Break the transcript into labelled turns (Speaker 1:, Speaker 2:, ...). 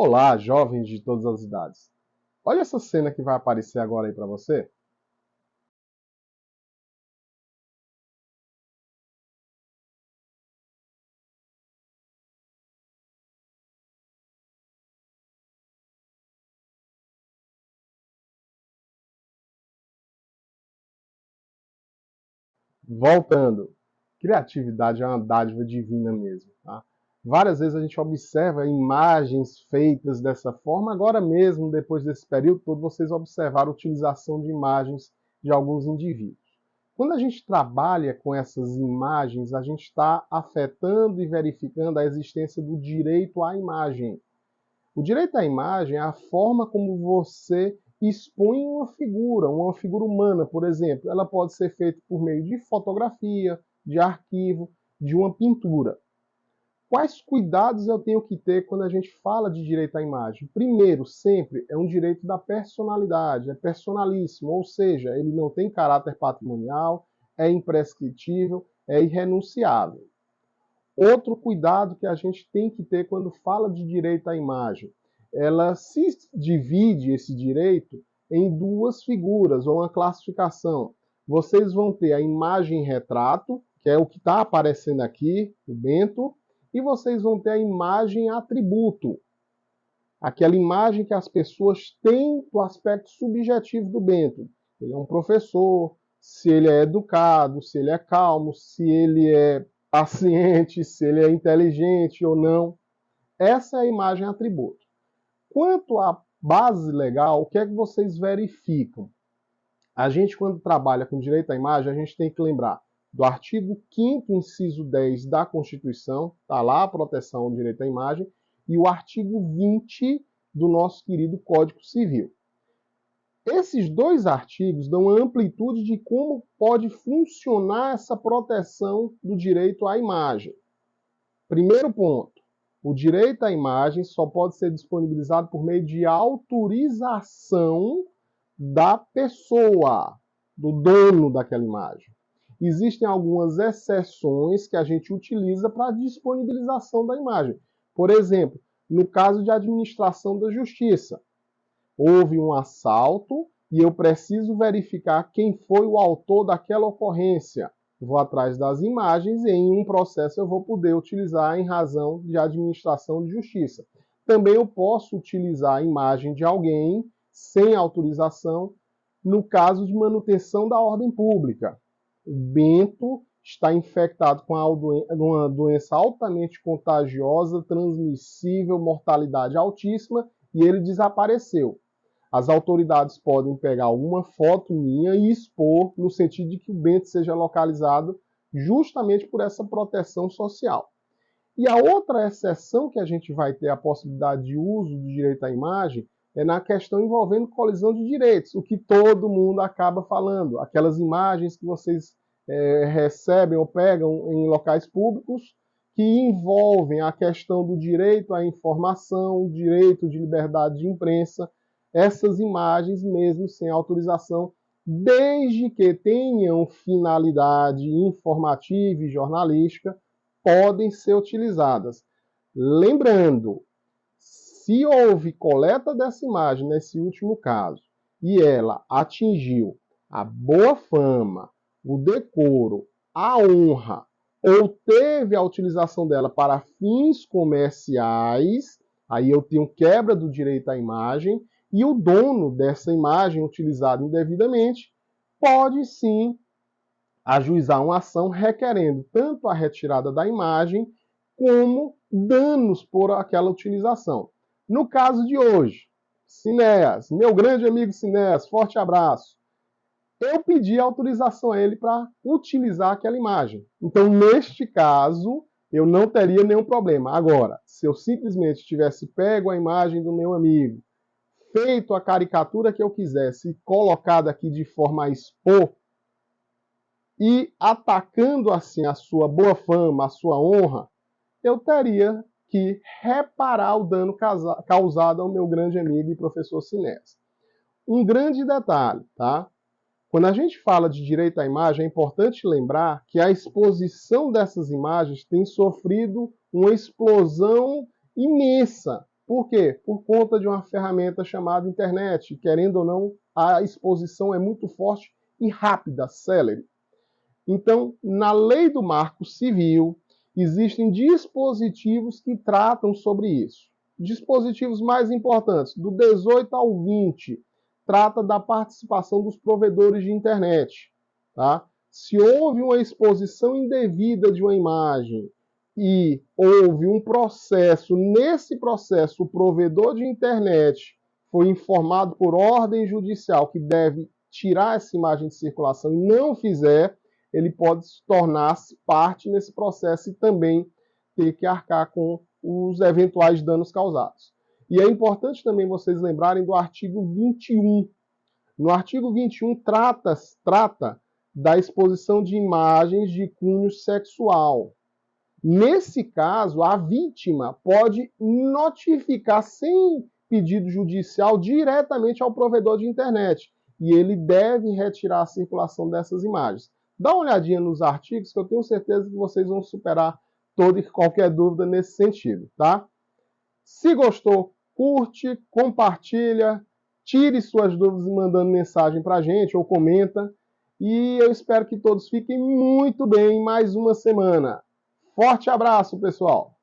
Speaker 1: Olá, jovens de todas as idades. Olha essa cena que vai aparecer agora aí para você. Voltando. Criatividade é uma dádiva divina mesmo, tá? Várias vezes a gente observa imagens feitas dessa forma. Agora mesmo, depois desse período todo, vocês observaram a utilização de imagens de alguns indivíduos. Quando a gente trabalha com essas imagens, a gente está afetando e verificando a existência do direito à imagem. O direito à imagem é a forma como você expõe uma figura humana, por exemplo. Ela pode ser feita por meio de fotografia, de arquivo, de uma pintura. Quais cuidados eu tenho que ter quando a gente fala de direito à imagem? Primeiro, sempre, é um direito da personalidade, é personalíssimo, ou seja, ele não tem caráter patrimonial, é imprescritível, é irrenunciável. Outro cuidado que a gente tem que ter quando fala de direito à imagem, ela se divide esse direito em duas figuras, ou uma classificação. Vocês vão ter a imagem retrato, que é o que está aparecendo aqui, o Bento, e vocês vão ter a imagem atributo, aquela imagem que as pessoas têm do aspecto subjetivo do Bento. Ele é um professor, se ele é educado, se ele é calmo, se ele é paciente, se ele é inteligente ou não. Essa é a imagem atributo. Quanto à base legal, o que é que vocês verificam? A gente, quando trabalha com direito à imagem, a gente tem que lembrar do artigo 5º, inciso 10 da Constituição, está lá a proteção ao direito à imagem, e o artigo 20 do nosso querido Código Civil. Esses dois artigos dão amplitude de como pode funcionar essa proteção do direito à imagem. Primeiro ponto, o direito à imagem só pode ser disponibilizado por meio de autorização da pessoa, do dono daquela imagem. Existem algumas exceções que a gente utiliza para a disponibilização da imagem. Por exemplo, no caso de administração da justiça, houve um assalto e eu preciso verificar quem foi o autor daquela ocorrência. Vou atrás das imagens e em um processo eu vou poder utilizar em razão de administração de justiça. Também eu posso utilizar a imagem de alguém sem autorização no caso de manutenção da ordem pública. O Bento está infectado com uma doença altamente contagiosa, transmissível, mortalidade altíssima, e ele desapareceu. As autoridades podem pegar alguma foto minha e expor no sentido de que o Bento seja localizado justamente por essa proteção social. E a outra exceção que a gente vai ter a possibilidade de uso do direito à imagem é na questão envolvendo colisão de direitos, o que todo mundo acaba falando. Aquelas imagens que vocês recebem ou pegam em locais públicos que envolvem a questão do direito à informação, direito de liberdade de imprensa, essas imagens, mesmo sem autorização, desde que tenham finalidade informativa e jornalística, podem ser utilizadas. Lembrando, se houve coleta dessa imagem nesse último caso e ela atingiu a boa fama, o decoro, a honra, ou teve a utilização dela para fins comerciais, aí eu tenho quebra do direito à imagem, e o dono dessa imagem utilizada indevidamente pode sim ajuizar uma ação requerendo tanto a retirada da imagem como danos por aquela utilização. No caso de hoje, Cineas, meu grande amigo Cineas, forte abraço. Eu pedi autorização a ele para utilizar aquela imagem. Então, neste caso, eu não teria nenhum problema. Agora, se eu simplesmente tivesse pego a imagem do meu amigo, feito a caricatura que eu quisesse e colocado aqui de forma a expor, e atacando assim a sua boa fama, a sua honra, eu teria que reparar o dano causado ao meu grande amigo e professor Cineas. Um grande detalhe, tá? Quando a gente fala de direito à imagem, é importante lembrar que a exposição dessas imagens tem sofrido uma explosão imensa Por quê? Por conta de uma ferramenta chamada internet. Querendo ou não, a exposição é muito forte e rápida, célere. Então, na lei do Marco Civil, existem dispositivos que tratam sobre isso. Dispositivos mais importantes, do 18 ao 20, trata da participação dos provedores de internet. Tá? Se houve uma exposição indevida de uma imagem e houve um processo, nesse processo o provedor de internet foi informado por ordem judicial que deve tirar essa imagem de circulação e não fizer, ele pode tornar-se parte nesse processo e também ter que arcar com os eventuais danos causados. E é importante também vocês lembrarem do artigo 21. No artigo 21 trata da exposição de imagens de cunho sexual. Nesse caso, a vítima pode notificar sem pedido judicial diretamente ao provedor de internet. E ele deve retirar a circulação dessas imagens. Dá uma olhadinha nos artigos que eu tenho certeza que vocês vão superar toda e qualquer dúvida nesse sentido, tá? Se gostou, curte, compartilha, tire suas dúvidas mandando mensagem pra gente ou comenta. E eu espero que todos fiquem muito bem em mais uma semana. Forte abraço, pessoal!